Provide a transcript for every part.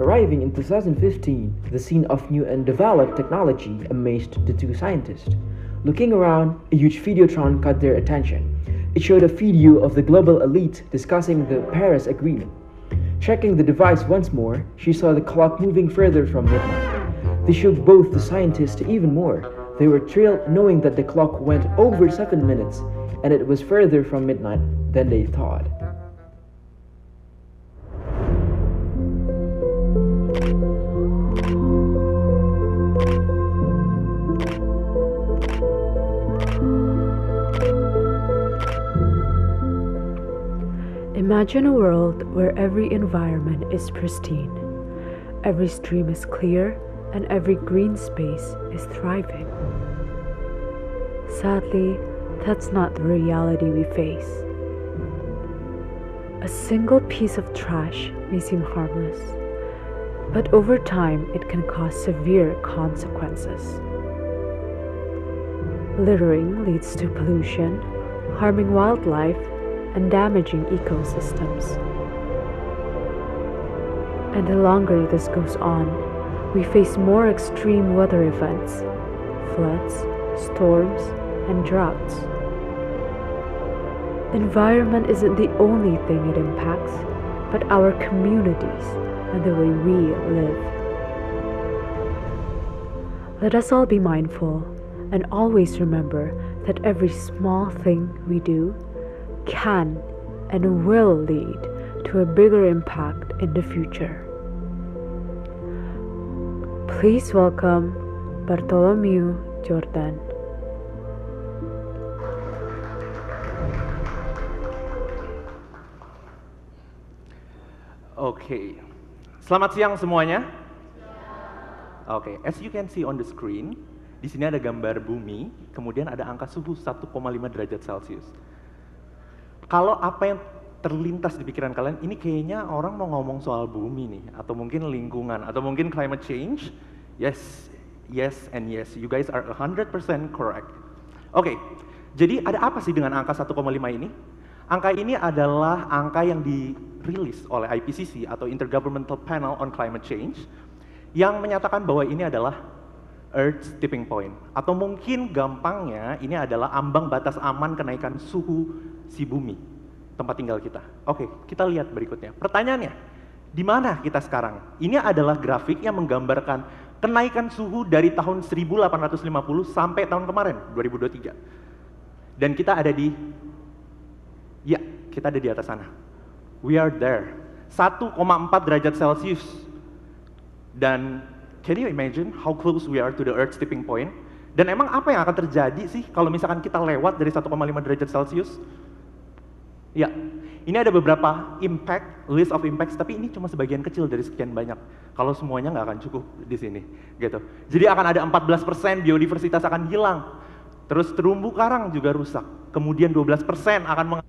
Arriving in 2015, the scene of new and developed technology amazed the two scientists. Looking around, a huge videotron caught their attention. It showed a video of the global elite discussing the Paris Agreement. Checking the device once more, she saw the clock moving further from midnight. This shocked both the scientists even more. They were thrilled knowing that the clock went over 7 minutes, and it was further from midnight than they thought. Imagine a world where every environment is pristine, every stream is clear, and every green space is thriving. Sadly, that's not the reality we face. A single piece of trash may seem harmless, but over time it can cause severe consequences. Littering leads to pollution, harming wildlife, and damaging ecosystems. And the longer this goes on, we face more extreme weather events, floods, storms, and droughts. Environment isn't the only thing it impacts, but our communities and the way we live. Let us all be mindful and always remember that every small thing we do can and will lead to a bigger impact in the future. Please welcome Bartholomew Jordan. Oke, selamat siang semuanya. Oke, as you can see on the screen, di sini ada gambar bumi, kemudian ada angka suhu 1,5 derajat Celcius. Kalau apa yang terlintas di pikiran kalian, ini kayaknya orang mau ngomong soal bumi nih, atau mungkin lingkungan, atau mungkin climate change. Yes, yes, and yes, you guys are 100% correct. Oke, jadi ada apa sih dengan angka 1,5 ini? Angka ini adalah angka yang dirilis oleh IPCC atau Intergovernmental Panel on Climate Change, yang menyatakan bahwa ini adalah Earth's tipping point, atau mungkin gampangnya ini adalah ambang batas aman kenaikan suhu si bumi, tempat tinggal kita. Oke, kita lihat berikutnya. Pertanyaannya, di mana kita sekarang? Ini adalah grafik yang menggambarkan kenaikan suhu dari tahun 1850 sampai tahun kemarin, 2023. Dan kita ada di, ya, kita ada di atas sana. We are there. 1,4 derajat Celcius. Dan can you imagine how close we are to the Earth's tipping point? Dan emang apa yang akan terjadi sih kalau misalkan kita lewat dari 1,5 derajat Celcius? Ya, ini ada beberapa impact, list of impacts, tapi ini cuma sebagian kecil dari sekian banyak. Kalau semuanya nggak akan cukup di sini, gitu. Jadi akan ada 14% biodiversitas akan hilang, terus terumbu karang juga rusak. Kemudian 12% akan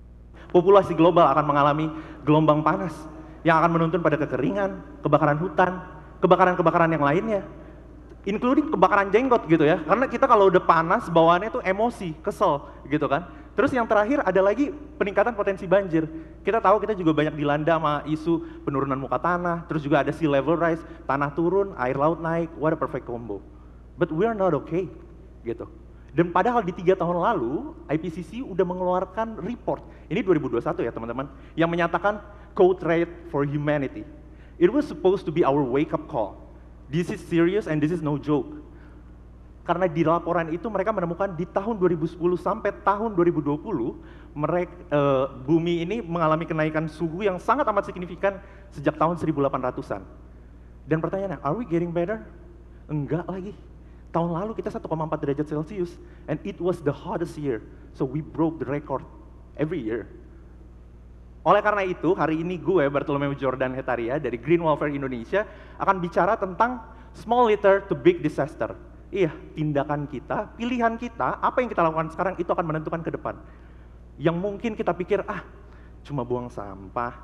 populasi global akan mengalami gelombang panas yang akan menuntun pada kekeringan, kebakaran hutan, kebakaran-kebakaran yang lainnya, including kebakaran jenggot gitu ya. Karena kita kalau udah panas bawaannya tuh emosi, kesel gitu kan. Terus yang terakhir ada lagi peningkatan potensi banjir. Kita tahu kita juga banyak dilanda sama isu penurunan muka tanah, terus juga ada sea level rise, tanah turun, air laut naik, what a perfect combo. But we are not okay, gitu. Dan padahal di 3 tahun lalu, IPCC udah mengeluarkan report, ini 2021 ya teman-teman, yang menyatakan code red for humanity. It was supposed to be our wake up call. This is serious and this is no joke. Karena di laporan itu mereka menemukan di tahun 2010 sampai tahun 2020 bumi ini mengalami kenaikan suhu yang sangat amat signifikan sejak tahun 1800-an. Dan pertanyaannya, are we getting better? Enggak lagi. Tahun lalu kita 1,4 derajat Celcius and it was the hottest year. So we broke the record every year. Oleh karena itu, hari ini gue, Bartholomew Jordan Hetaria dari Green Welfare Indonesia akan bicara tentang small litter to big disaster. Iya, tindakan kita, pilihan kita, apa yang kita lakukan sekarang itu akan menentukan ke depan. Yang mungkin kita pikir, cuma buang sampah,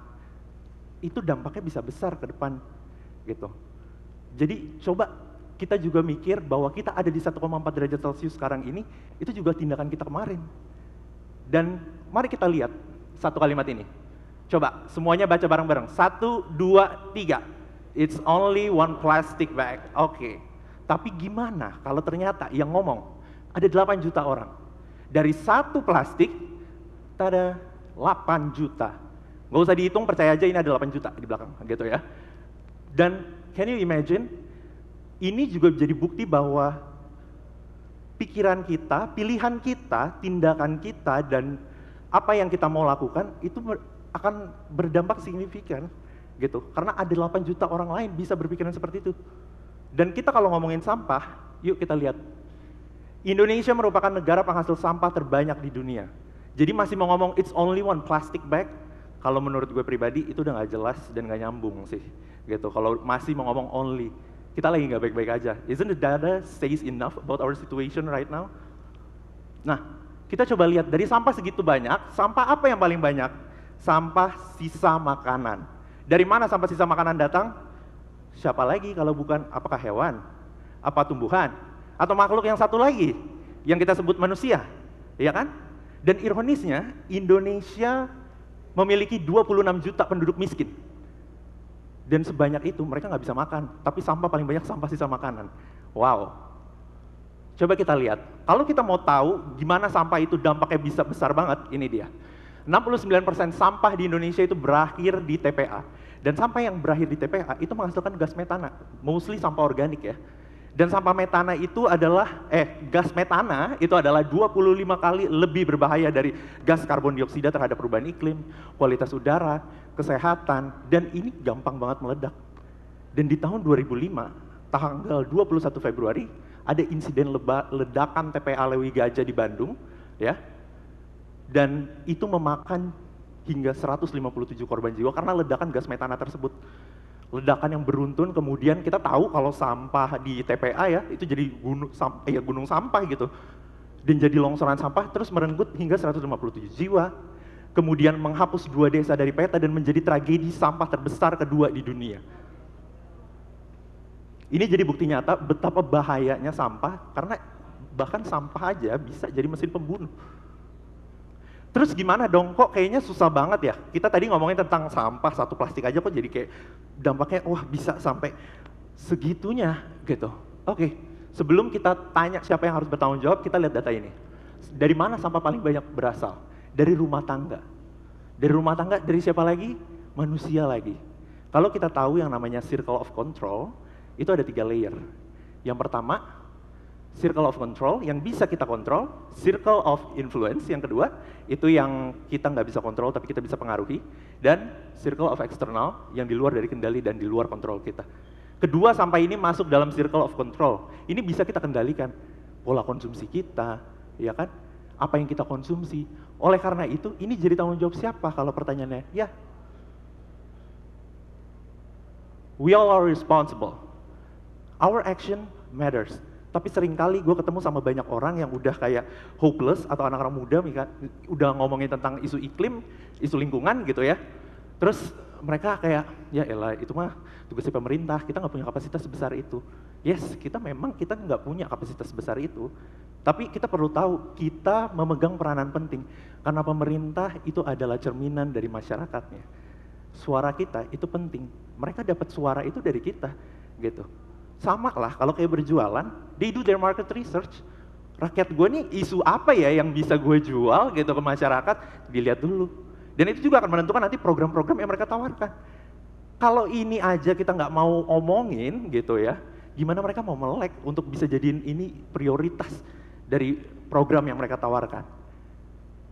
itu dampaknya bisa besar ke depan, gitu. Jadi coba kita juga mikir bahwa kita ada di 1,4 derajat Celcius sekarang ini, itu juga tindakan kita kemarin. Dan mari kita lihat satu kalimat ini. Coba semuanya baca bareng-bareng. 1, 2, 3. It's only one plastic bag. Oke. Tapi gimana kalau ternyata yang ngomong ada 8 juta orang. Dari satu plastik, ada 8 juta. Nggak usah dihitung, percaya aja ini ada 8 juta di belakang, gitu ya. Dan can you imagine, ini juga jadi bukti bahwa pikiran kita, pilihan kita, tindakan kita, dan apa yang kita mau lakukan itu akan berdampak signifikan gitu. Karena ada 8 juta orang lain bisa berpikiran seperti itu. Dan kita kalau ngomongin sampah, yuk kita lihat. Indonesia merupakan negara penghasil sampah terbanyak di dunia. Jadi masih mau ngomong it's only one plastic bag, kalau menurut gue pribadi itu udah nggak jelas dan nggak nyambung sih. Gitu. Kalau masih mau ngomong only, kita lagi nggak baik-baik aja. Isn't the data says enough about our situation right now? Nah, kita coba lihat dari sampah segitu banyak, sampah apa yang paling banyak? Sampah sisa makanan. Dari mana sampah sisa makanan datang? Siapa lagi kalau bukan apakah hewan? Apa tumbuhan? Atau makhluk yang satu lagi yang kita sebut manusia? Iya kan? Dan ironisnya, Indonesia memiliki 26 juta penduduk miskin. Dan sebanyak itu mereka nggak bisa makan, tapi sampah paling banyak sampah sisa makanan. Wow. Coba kita lihat, kalau kita mau tahu gimana sampah itu dampaknya bisa besar banget, ini dia. 69% sampah di Indonesia itu berakhir di TPA. Dan sampah yang berakhir di TPA itu menghasilkan gas metana, mostly sampah organik ya. Dan sampah metana itu adalah, gas metana itu adalah 25 kali lebih berbahaya dari gas karbon dioksida terhadap perubahan iklim, kualitas udara, kesehatan, dan ini gampang banget meledak. Dan di tahun 2005, tanggal 21 Februari, ada insiden ledakan TPA Lewi Gajah di Bandung, ya, dan itu memakan hingga 157 korban jiwa karena ledakan gas metana tersebut. Ledakan yang beruntun, kemudian kita tahu kalau sampah di TPA ya, itu jadi gunung sampah gitu, dan jadi longsoran sampah terus merenggut hingga 157 jiwa, kemudian menghapus 2 desa dari peta dan menjadi tragedi sampah terbesar kedua di dunia. Ini jadi bukti nyata betapa bahayanya sampah, karena bahkan sampah aja bisa jadi mesin pembunuh. Terus gimana dong, kok kayaknya susah banget ya? Kita tadi ngomongin tentang sampah, satu plastik aja kok jadi kayak dampaknya, wah bisa sampai segitunya gitu. Oke, sebelum kita tanya siapa yang harus bertanggung jawab, kita lihat data ini. Dari mana sampah paling banyak berasal? Dari rumah tangga. Dari rumah tangga, dari siapa lagi? Manusia lagi. Kalau kita tahu yang namanya circle of control, itu ada 3 layer. Yang pertama, circle of control yang bisa kita kontrol, circle of influence yang kedua, itu yang kita nggak bisa kontrol tapi kita bisa pengaruhi, dan circle of external yang di luar dari kendali dan di luar kontrol kita. Kedua sampai ini masuk dalam circle of control, ini bisa kita kendalikan, pola konsumsi kita, ya kan? Apa yang kita konsumsi. Oleh karena itu, ini jadi tanggung jawab siapa kalau pertanyaannya? Ya, we all are responsible. Our action matters. Tapi seringkali gue ketemu sama banyak orang yang udah kayak hopeless atau anak-anak muda udah ngomongin tentang isu iklim, isu lingkungan gitu ya. Terus mereka kayak, ya elah itu mah tugasnya pemerintah, kita nggak punya kapasitas sebesar itu. Yes, kita nggak punya kapasitas sebesar itu. Tapi kita perlu tahu, kita memegang peranan penting. Karena pemerintah itu adalah cerminan dari masyarakatnya. Suara kita itu penting. Mereka dapat suara itu dari kita gitu. Sama lah, kalau kayak berjualan, they do their market research. Rakyat gue nih isu apa ya yang bisa gue jual gitu ke masyarakat, dilihat dulu. Dan itu juga akan menentukan nanti program-program yang mereka tawarkan. Kalau ini aja kita nggak mau omongin gitu ya, gimana mereka mau melek untuk bisa jadiin ini prioritas dari program yang mereka tawarkan.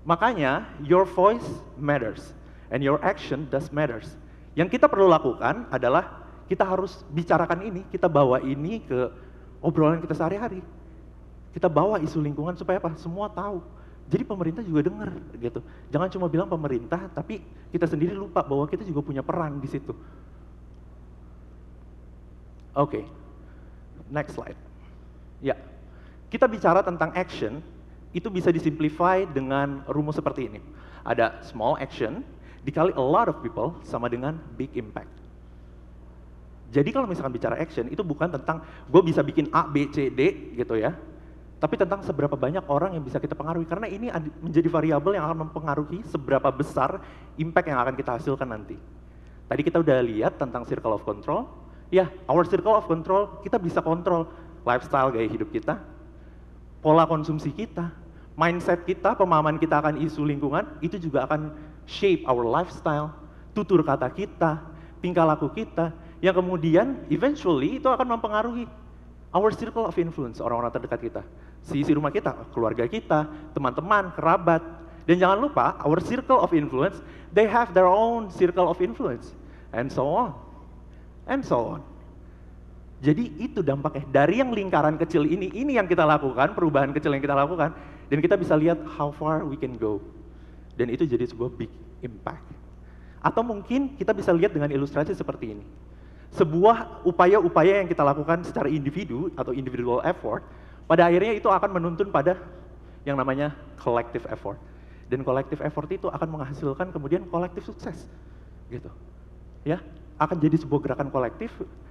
Makanya, your voice matters, and your action does matters. Yang kita perlu lakukan adalah kita harus bicarakan ini, kita bawa ini ke obrolan kita sehari-hari. Kita bawa isu lingkungan supaya apa? Semua tahu. Jadi pemerintah juga dengar gitu. Jangan cuma bilang pemerintah, tapi kita sendiri lupa bahwa kita juga punya peran di situ. Oke, next slide. Ya, kita bicara tentang action, itu bisa disimplify dengan rumus seperti ini. Ada small action dikali a lot of people sama dengan big impact. Jadi kalau misalkan bicara action, itu bukan tentang gue bisa bikin A, B, C, D gitu ya. Tapi tentang seberapa banyak orang yang bisa kita pengaruhi. Karena ini menjadi variabel yang akan mempengaruhi seberapa besar impact yang akan kita hasilkan nanti. Tadi kita udah lihat tentang circle of control. Ya, our circle of control, kita bisa kontrol lifestyle gaya hidup kita, pola konsumsi kita, mindset kita, pemahaman kita akan isu lingkungan, itu juga akan shape our lifestyle, tutur kata kita, tingkah laku kita, yang kemudian eventually itu akan mempengaruhi our circle of influence, orang-orang terdekat kita. Isi rumah kita, keluarga kita, teman-teman, kerabat. Dan jangan lupa, our circle of influence, they have their own circle of influence. And so on. And so on. Jadi itu dampaknya. Dari yang lingkaran kecil ini yang kita lakukan, perubahan kecil yang kita lakukan, dan kita bisa lihat how far we can go. Dan itu jadi sebuah big impact. Atau mungkin kita bisa lihat dengan ilustrasi seperti ini. Sebuah upaya-upaya yang kita lakukan secara individu atau individual effort, pada akhirnya itu akan menuntun pada yang namanya collective effort. Dan collective effort itu akan menghasilkan kemudian kolektif sukses. Gitu. Ya, akan jadi sebuah gerakan kolektif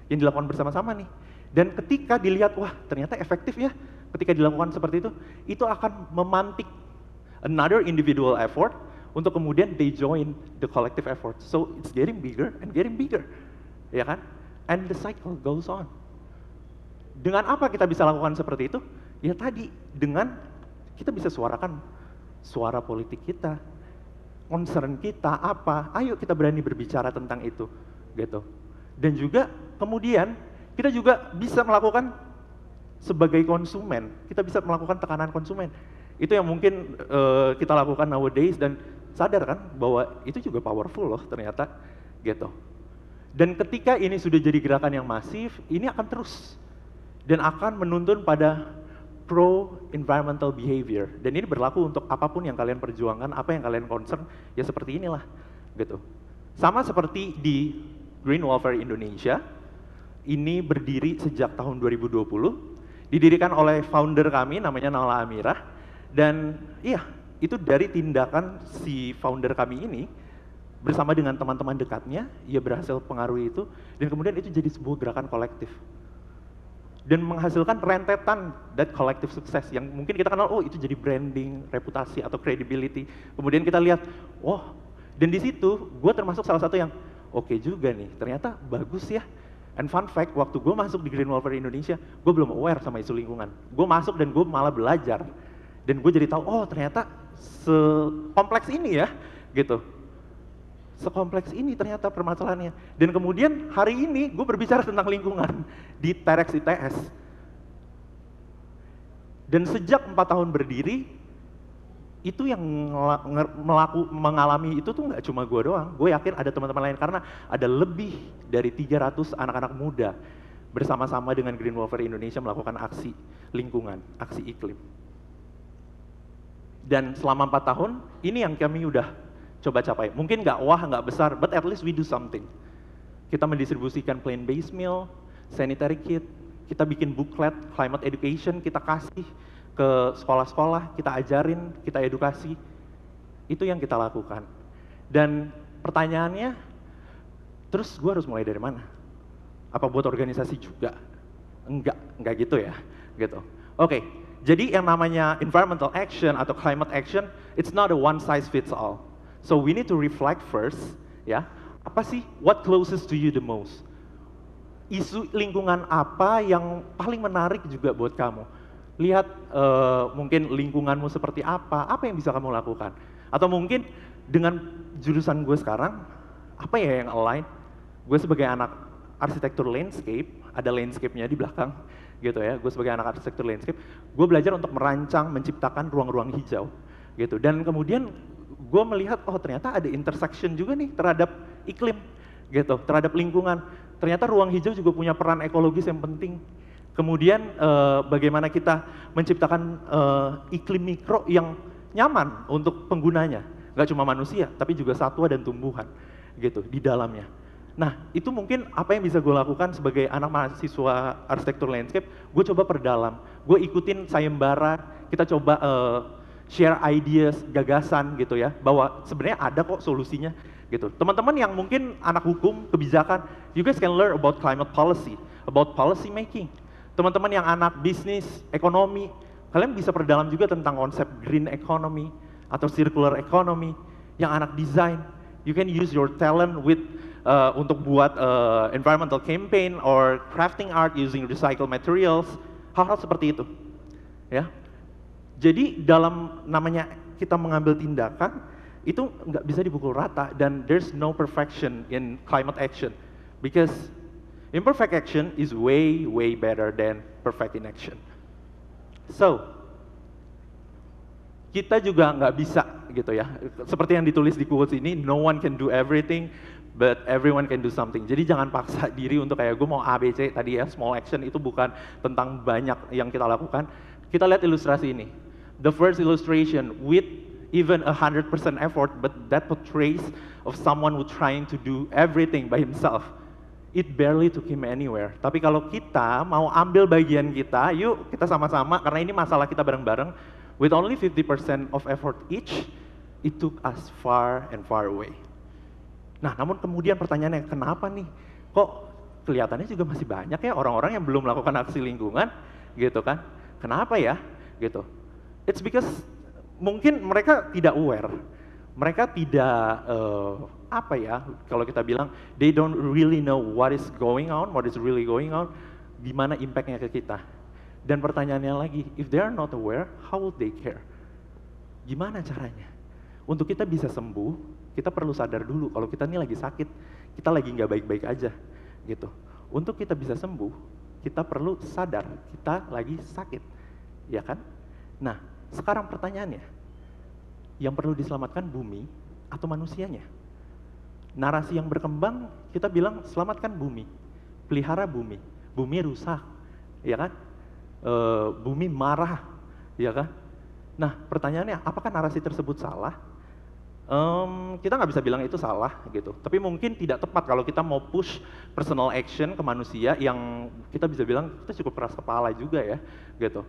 yang dilakukan bersama-sama nih. Dan ketika dilihat, wah ternyata efektif ya, ketika dilakukan seperti itu akan memantik another individual effort untuk kemudian they join the collective effort. So it's getting bigger and getting bigger. Ya kan? And the cycle goes on. Dengan apa kita bisa lakukan seperti itu? Ya tadi, dengan kita bisa suarakan suara politik kita, concern kita apa, ayo kita berani berbicara tentang itu, gitu. Dan juga kemudian kita juga bisa melakukan sebagai konsumen, kita bisa melakukan tekanan konsumen. Itu yang mungkin kita lakukan nowadays dan sadar kan bahwa itu juga powerful loh ternyata, gitu. Dan ketika ini sudah jadi gerakan yang masif, ini akan terus dan akan menuntun pada pro-environmental behavior. Dan ini berlaku untuk apapun yang kalian perjuangkan, apa yang kalian concern, ya seperti inilah, gitu. Sama seperti di Green Welfare Indonesia, ini berdiri sejak tahun 2020, didirikan oleh founder kami, namanya Nala Amirah, dan iya, itu dari tindakan si founder kami ini, bersama dengan teman-teman dekatnya, ia berhasil pengaruhi itu, dan kemudian itu jadi sebuah gerakan kolektif. Dan menghasilkan rentetan that collective success yang mungkin kita kenal, oh itu jadi branding, reputasi atau credibility. Kemudian kita lihat, oh, dan di situ gue termasuk salah satu yang oke juga nih, ternyata bagus ya. And fun fact, waktu gue masuk di Green Welfare Indonesia, gue belum aware sama isu lingkungan. Gue masuk dan gue malah belajar. Dan gue jadi tahu, oh ternyata sekompleks ini ya, gitu. Sekompleks ini ternyata permasalahannya. Dan kemudian hari ini gue berbicara tentang lingkungan di TEDx ITS. Dan sejak 4 tahun berdiri, itu yang mengalami itu tuh nggak cuma gue doang. Gue yakin ada teman-teman lain karena ada lebih dari 300 anak-anak muda bersama-sama dengan Green Welfare Indonesia melakukan aksi lingkungan, aksi iklim. Dan selama 4 tahun, ini yang kami udah coba capai. Mungkin nggak wah, nggak besar, but at least we do something. Kita mendistribusikan plant-based meal, sanitary kit, kita bikin booklet, climate education, kita kasih ke sekolah-sekolah, kita ajarin, kita edukasi. Itu yang kita lakukan. Dan pertanyaannya, terus gue harus mulai dari mana? Apa buat organisasi juga? Enggak gitu ya, gitu. Oke, jadi yang namanya environmental action atau climate action, it's not a one size fits all. So we need to reflect first, ya. Apa sih what closest to you the most? Isu lingkungan apa yang paling menarik juga buat kamu? Lihat mungkin lingkunganmu seperti apa yang bisa kamu lakukan? Atau mungkin dengan jurusan gue sekarang, apa ya yang align? Gue sebagai anak arsitektur landscape, ada landscape-nya di belakang, gitu ya. Gue sebagai anak arsitektur landscape, gue belajar untuk merancang, menciptakan ruang-ruang hijau, gitu. Dan kemudian gue melihat, oh ternyata ada intersection juga nih terhadap iklim, gitu, terhadap lingkungan. Ternyata ruang hijau juga punya peran ekologis yang penting. Kemudian bagaimana kita menciptakan iklim mikro yang nyaman untuk penggunanya. Nggak cuma manusia, tapi juga satwa dan tumbuhan, gitu, di dalamnya. Nah, itu mungkin apa yang bisa gue lakukan sebagai anak mahasiswa arsitektur landscape, gue coba perdalam. Gue ikutin sayembara, kita coba share ideas, gagasan gitu ya, bahwa sebenarnya ada kok solusinya gitu. Teman-teman yang mungkin anak hukum, kebijakan, you guys can learn about climate policy, about policy making. Teman-teman yang anak bisnis, ekonomi, kalian bisa perdalam juga tentang konsep green economy atau circular economy. Yang anak desain, you can use your talent with untuk buat environmental campaign or crafting art using recycled materials, hal-hal seperti itu. Ya, jadi dalam namanya kita mengambil tindakan itu nggak bisa dipukul rata dan there's no perfection in climate action because imperfect action is way better than perfect inaction. So kita juga nggak bisa gitu ya, seperti yang ditulis di quotes ini, no one can do everything but everyone can do something. Jadi jangan paksa diri untuk kayak gue mau A, B, C tadi ya, small action itu bukan tentang banyak yang kita lakukan. Kita lihat ilustrasi ini. The first illustration with even 100% effort, but that portrays of someone who trying to do everything by himself. It barely took him anywhere. Tapi kalau kita mau ambil bagian kita, yuk kita sama-sama, karena ini masalah kita bareng-bareng, with only 50% of effort each, it took us far and far away. Nah, namun kemudian pertanyaannya, kenapa nih? Kok kelihatannya juga masih banyak ya orang-orang yang belum melakukan aksi lingkungan, gitu kan? Kenapa ya? Gitu. It's because mungkin mereka tidak aware. Mereka tidak, apa ya, kalau kita bilang, they don't really know what is going on, what is really going on, gimana impact-nya ke kita. Dan pertanyaannya lagi, if they are not aware, how would they care? Gimana caranya? Untuk kita bisa sembuh, kita perlu sadar dulu kalau kita ini lagi sakit, kita lagi nggak baik-baik aja, gitu. Untuk kita bisa sembuh, kita perlu sadar kita lagi sakit, ya kan? Nah, sekarang pertanyaannya, yang perlu diselamatkan bumi atau manusianya? Narasi yang berkembang, kita bilang selamatkan bumi, pelihara bumi, bumi rusak, ya kan? Bumi marah, ya kan? Nah, pertanyaannya, apakah narasi tersebut salah? Kita nggak bisa bilang itu salah gitu, tapi mungkin tidak tepat kalau kita mau push personal action ke manusia yang kita bisa bilang kita cukup keras kepala juga ya, gitu.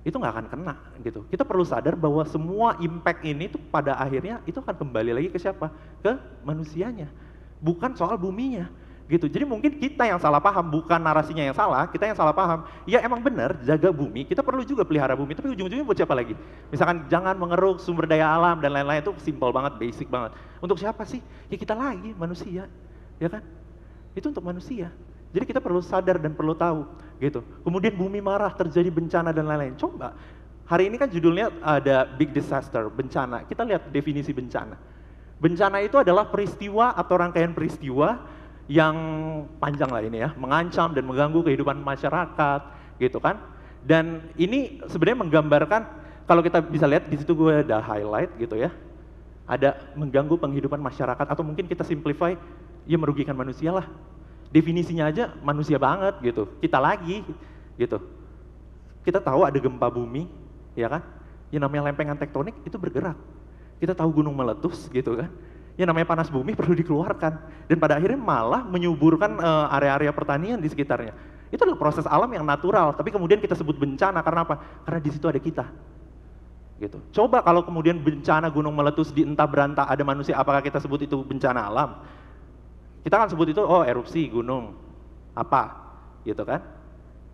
Itu nggak akan kena gitu. Kita perlu sadar bahwa semua impact ini tuh pada akhirnya itu akan kembali lagi ke siapa? Ke manusianya, bukan soal buminya. Gitu. Jadi mungkin kita yang salah paham, bukan narasinya yang salah, kita yang salah paham. Ya emang benar, jaga bumi, kita perlu juga pelihara bumi, tapi ujung-ujungnya buat siapa lagi? Misalkan jangan mengeruk sumber daya alam dan lain-lain, itu simple banget, basic banget. Untuk siapa sih? Ya kita lagi, manusia, ya kan? Itu untuk manusia. Jadi kita perlu sadar dan perlu tahu, gitu. Kemudian bumi marah, terjadi bencana dan lain-lain. Coba, hari ini kan judulnya ada big disaster, bencana. Kita lihat definisi bencana. Bencana itu adalah peristiwa atau rangkaian peristiwa yang panjang lah ini ya, mengancam dan mengganggu kehidupan masyarakat, gitu kan. Dan ini sebenarnya menggambarkan, kalau kita bisa lihat di situ gue ada highlight gitu ya, ada mengganggu penghidupan masyarakat atau mungkin kita simplify, ya merugikan manusia lah. Definisinya aja manusia banget gitu, kita lagi gitu. Kita tahu ada gempa bumi, ya kan, yang namanya lempengan tektonik itu bergerak. Kita tahu gunung meletus gitu kan. Yang namanya panas bumi perlu dikeluarkan, dan pada akhirnya malah menyuburkan area-area pertanian di sekitarnya. Itu adalah proses alam yang natural, tapi kemudian kita sebut bencana karena apa? Karena di situ ada kita. Gitu. Coba kalau kemudian bencana gunung meletus di entah berantah ada manusia, apakah kita sebut itu bencana alam? Kita kan sebut itu erupsi gunung apa, gitu kan?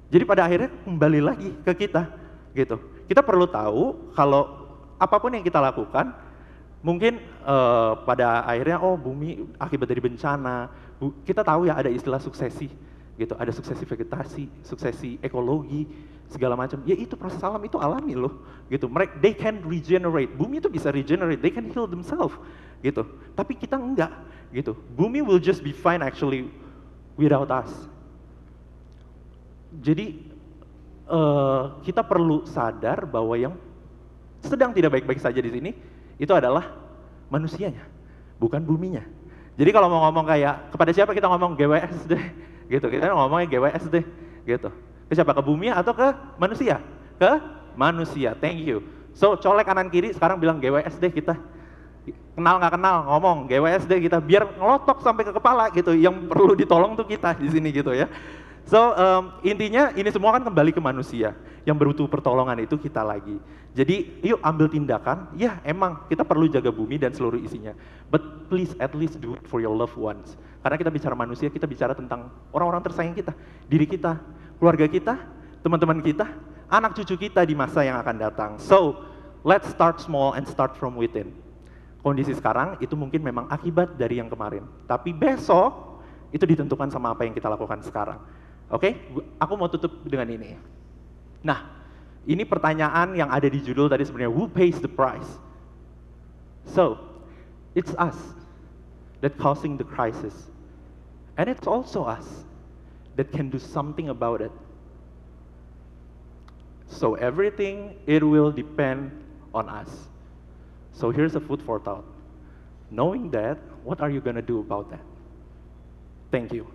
Jadi pada akhirnya kembali lagi ke kita, gitu. Kita perlu tahu kalau apapun yang kita lakukan, mungkin pada akhirnya bumi akibat dari bencana, kita tahu ya ada istilah suksesi gitu, ada suksesi vegetasi, suksesi ekologi, segala macam. Ya itu proses alam, itu alami loh gitu. Mereka they can regenerate, bumi itu bisa regenerate, they can heal themselves gitu. Tapi kita enggak gitu. Bumi will just be fine actually without us. Jadi kita perlu sadar bahwa yang sedang tidak baik-baik saja di sini itu adalah manusianya, bukan buminya. Jadi kalau mau ngomong kayak, kepada siapa kita ngomong GWS deh, gitu. Kita ngomongnya GWS deh, gitu. Ke siapa? Ke bumi atau ke manusia? Ke manusia, thank you. So, colek kanan kiri, sekarang bilang GWS deh kita. Kenal nggak kenal, ngomong GWS deh kita, biar ngelotok sampai ke kepala gitu. Yang perlu ditolong tuh kita di sini gitu ya. So, intinya ini semua kan kembali ke manusia. Yang butuh pertolongan itu kita lagi. Jadi, yuk ambil tindakan. Ya, emang kita perlu jaga bumi dan seluruh isinya. But please at least do it for your loved ones. Karena kita bicara manusia, kita bicara tentang orang-orang tersayang kita, diri kita, keluarga kita, teman-teman kita, anak cucu kita di masa yang akan datang. So, let's start small and start from within. Kondisi sekarang itu mungkin memang akibat dari yang kemarin. Tapi besok itu ditentukan sama apa yang kita lakukan sekarang. Oke, aku mau tutup dengan ini. Nah, ini pertanyaan yang ada di judul tadi sebenarnya, who pays the price? So, it's us that causing the crisis. And it's also us that can do something about it. So everything, it will depend on us. So here's a food for thought. Knowing that, what are you gonna do about that? Thank you.